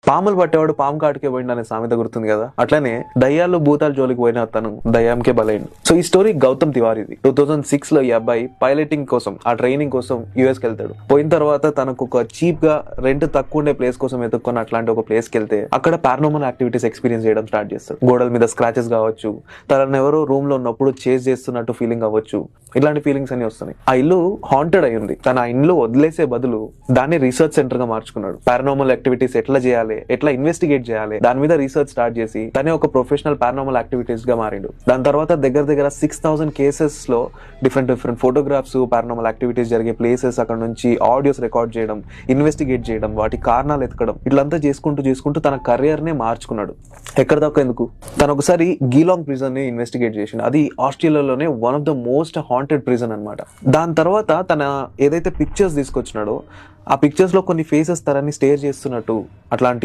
పాములు పట్టేవాడు పాము కాటికే పోయిండు అనే సామెత గుర్తుంది కదా. అట్లనే దయ్యాలు భూతాల జోలికి పోయిన తను దయ్యాంకే బలైండు. సో ఈ స్టోరీ గౌతమ్ తివారీది. 2006 లో ఈ అబ్బాయి పైలటింగ్ కోసం, ఆ ట్రైనింగ్ కోసం యుఎస్ కి వెళ్తాడు. పోయిన తర్వాత తనకు ఒక చీప్ గా రెంట్ తక్కువ ఉండే ప్లేస్ కోసం ఎత్తుక్కొని అట్లాంటి ఒక ప్లేస్ కి వెళ్తే అక్కడ పారానార్మల్ యాక్టివిటీస్ ఎక్స్పీరియన్స్ చేయడం స్టార్ట్ చేస్తాడు. గోడల మీద స్క్రాచెస్ కావచ్చు, తనను ఎవరో రూమ్ లో ఉన్నప్పుడు చేజ్ చేస్తున్నట్టు ఫీలింగ్ అవ్వచ్చు, ఇలాంటి ఫీలింగ్స్ అన్ని వస్తున్నాయి. ఆ ఇల్లు హాంటెడ్ అయి ఉంది. తన ఆ ఇల్లు వదిలేసే బదులు దాన్ని రీసెర్చ్ సెంటర్ గా మార్చుకున్నాడు. పారానార్మల్ యాక్టివిటీస్ ఎట్లా చేయాలి, ఎట్లా ఇన్వెస్టిగేట్ చేయాలి, దాని మీద రీసెర్చ్ స్టార్ట్ చేసి తనే ఒక ప్రొఫెషనల్ పారానార్మల్ యాక్టివిటీస్ గా మారిండు. దాని తర్వాత దగ్గర 6,000 కేసెస్ లో డిఫరెంట్ ఫోటోగ్రాఫ్స్, పారానార్మల్ యాక్టివిటీస్ జరిగే ప్లేసెస్, అక్కడ నుంచి ఆడియోస్ రికార్డ్ చేయడం, ఇన్వెస్టిగేట్ చేయడం, వాటి కారణాలు ఎతకడం, ఇట్లంతా చేసుకుంటూ తన కెరియర్ నే మార్చుకున్నాడు. ఎక్కడ దాకా ఎందుకు, తను ఒకసారి గీలాంగ్ ప్రిజన్ ని ఇన్వెస్టిగేట్ చేసిండు. అది ఆస్ట్రేలియాలోనే one of the most haunted prison అన్నమాట. దాని తర్వాత తన ఏదైతే పిక్చర్స్ తీసుకొచ్చినాడో ఆ పిక్చర్స్ లో కొన్ని ఫేసెస్ తనని స్టేర్ చేస్తున్నట్టు అట్లాంటి